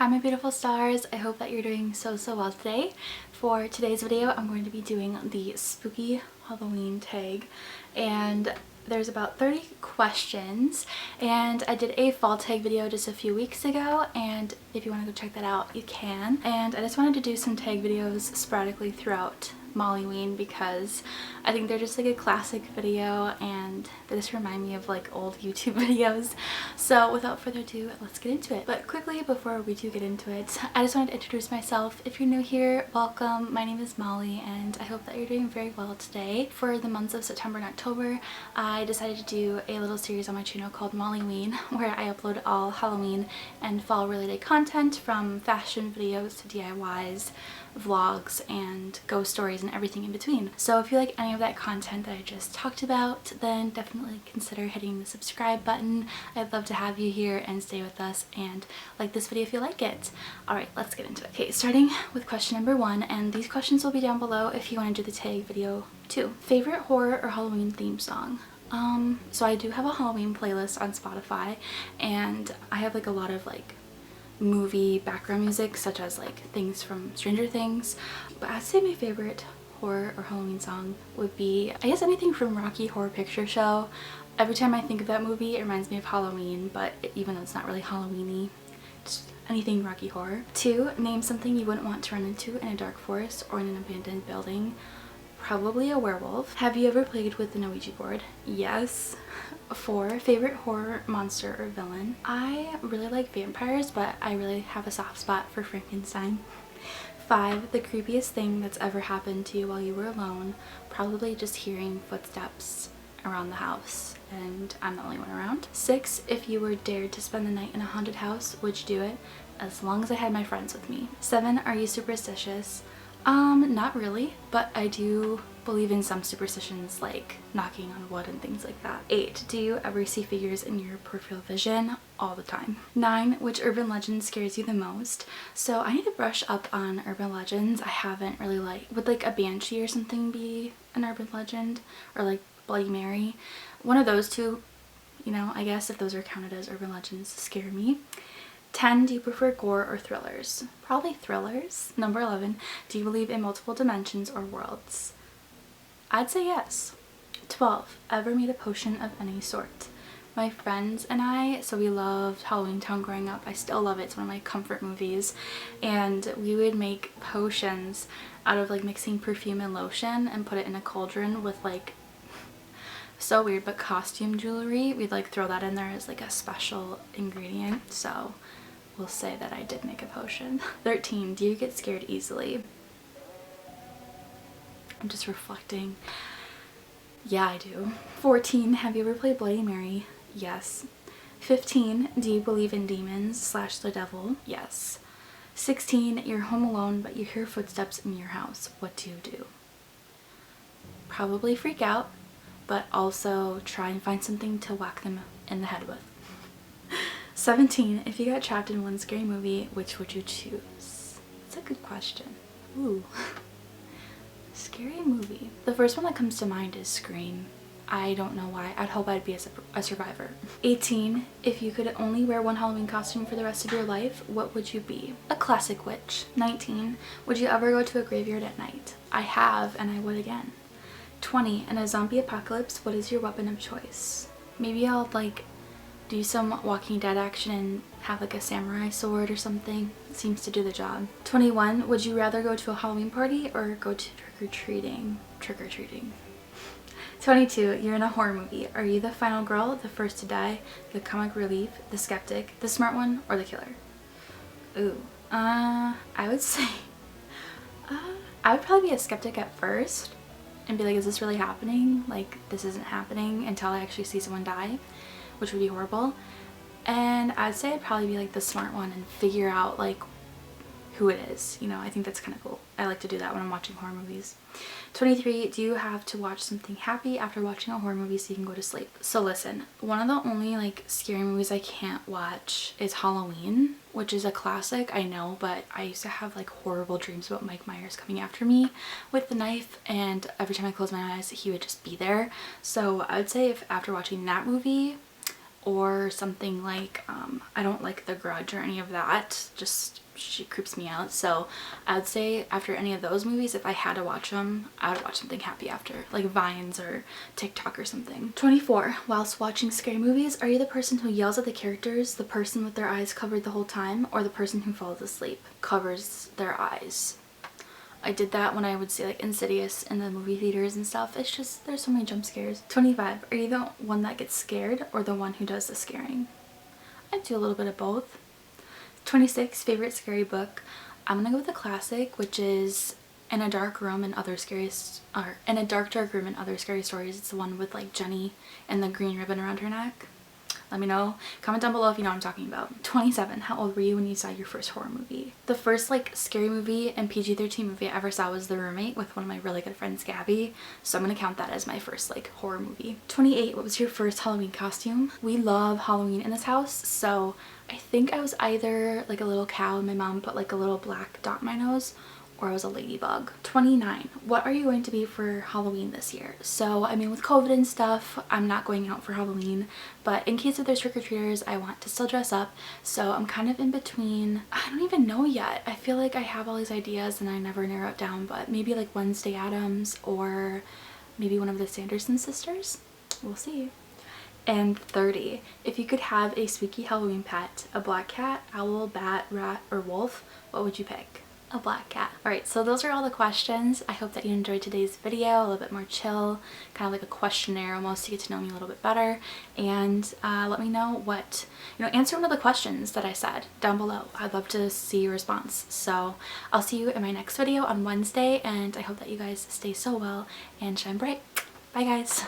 Hi my beautiful stars, I hope that you're doing so well today. For today's video I'm going to be doing the spooky Halloween tag, and there's about 30 questions, and I did a fall tag video just a few weeks ago, and if you want to go check that out you can. And I just wanted to do some tag videos sporadically throughout Molli-Ween because I think they're just like a classic video and they just remind me of like old YouTube videos. So without further ado, let's get into it. But quickly before we do get into it, I just wanted to introduce myself. If you're new here, welcome. My name is Molly and I hope that you're doing very well today. For the months of September and October, I decided to do a little series on my channel called Molli-Ween where I upload all Halloween and fall related content, from fashion videos to DIYs, vlogs, and ghost stories and everything in between. So if you like any of that content that I just talked about, then definitely consider hitting the subscribe button. I'd love to have you here and stay with us and like this video if you like it. Alright, let's get into it. Okay, starting with question number 1, and these questions will be down below if you want to do the tag video too. Favorite horror or Halloween theme song? So I do have a Halloween playlist on Spotify, and I have like a lot of like movie background music, such as like things from Stranger Things, but I'd say my favorite horror or Halloween song would be, I guess, anything from Rocky Horror Picture Show. Every time I think of that movie it reminds me of Halloween, but even though it's not really Halloween-y, just anything Rocky Horror. 2, name something you wouldn't want to run into in a dark forest or in an abandoned building. Probably a werewolf. Have you ever played with an Ouija board? Yes. 4, favorite horror monster or villain. I really like vampires, but I really have a soft spot for Frankenstein. 5, the creepiest thing that's ever happened to you while you were alone. Probably just hearing footsteps around the house and I'm the only one around. 6, if you were dared to spend the night in a haunted house, would you do it? As long as I had my friends with me. 7, are you superstitious? Not really, but I do believe in some superstitions like knocking on wood and things like that. 8, do you ever see figures in your peripheral vision? All the time. 9, which urban legend scares you the most? So I need to brush up on urban legends. I haven't really would like a banshee or something be an urban legend, or like Bloody Mary? One of those two, you know, I guess if those are counted as urban legends, scare me. 10, do you prefer gore or thrillers? Probably thrillers. Number 11, do you believe in multiple dimensions or worlds? I'd say yes. 12, ever made a potion of any sort? My friends and I, so we loved Halloween Town growing up. I still love it. It's one of my comfort movies. And we would make potions out of like mixing perfume and lotion and put it in a cauldron with like, so weird, but costume jewelry. We'd like throw that in there as like a special ingredient. So we'll say that I did make a potion. 13, do you get scared easily? I'm just reflecting. Yeah, I do. 14, have you ever played Bloody Mary? Yes. 15, do you believe in demons / the devil? Yes. 16, you're home alone but you hear footsteps in your house. What do you do? Probably freak out, but also try and find something to whack them in the head with. 17, if you got trapped in one scary movie, which would you choose? That's a good question. Ooh. Scary movie. The first one that comes to mind is Scream. I don't know why. I'd hope I'd be a survivor. 18, if you could only wear one Halloween costume for the rest of your life, what would you be? A classic witch. 19, would you ever go to a graveyard at night? I have, and I would again. 20, in a zombie apocalypse, what is your weapon of choice? Maybe I'll like do some Walking Dead action and have like a samurai sword or something. It seems to do the job. 21, would you rather go to a Halloween party or go to trick-or-treating? Trick-or-treating. 22, you're in a horror movie. Are you the final girl, the first to die, the comic relief, the skeptic, the smart one, or the killer? Ooh. I would say I would probably be a skeptic at first and be like, is this really happening? Like, this isn't happening until I actually see someone die, which would be horrible. And I'd say I'd probably be like the smart one and figure out like who it is. You know, I think that's kind of cool. I like to do that when I'm watching horror movies. 23, do you have to watch something happy after watching a horror movie so you can go to sleep? So listen, one of the only like scary movies I can't watch is Halloween, which is a classic, I know, but I used to have like horrible dreams about Mike Myers coming after me with the knife, and every time I closed my eyes he would just be there. So I would say if after watching that movie or something like, I don't like The Grudge or any of that, just she creeps me out. So I would say after any of those movies, if I had to watch them, I would watch something happy after, like Vines or TikTok or something. 24. Whilst watching scary movies, are you the person who yells at the characters, the person with their eyes covered the whole time, or the person who falls asleep, covers their eyes? I did that when I would see like Insidious in the movie theaters and stuff. It's just, there's so many jump scares. 25. Are you the one that gets scared or the one who does the scaring? I do a little bit of both. 26. Favorite scary book. I'm gonna go with the classic, which is In a Dark Room and Other Scariest, or In a Dark Room and Other Scary Stories. It's the one with like Jenny and the green ribbon around her neck. Let me know. Comment down below if you know what I'm talking about. 27. How old were you when you saw your first horror movie? The first like scary movie and PG-13 movie I ever saw was The Roommate with one of my really good friends, Gabby. So I'm gonna count that as my first like horror movie. 28. What was your first Halloween costume? We love Halloween in this house, so I think I was either like a little cow and my mom put like a little black dot in my nose, or I was a ladybug. 29. What are you going to be for Halloween this year? So I mean, with COVID and stuff, I'm not going out for Halloween, but in case if there's trick-or-treaters, I want to still dress up. So I'm kind of in between. I don't even know yet. I feel like I have all these ideas and I never narrow it down, but maybe like Wednesday Addams or maybe one of the Sanderson sisters. We'll see. And 30. If you could have a spooky Halloween pet, a black cat, owl, bat, rat, or wolf, what would you pick? A black cat. Alright, so those are all the questions. I hope that you enjoyed today's video, a little bit more chill, kind of like a questionnaire almost to get to know me a little bit better. And let me know what, answer one of the questions that I said down below. I'd love to see your response. So I'll see you in my next video on Wednesday, and I hope that you guys stay so well and shine bright. Bye guys!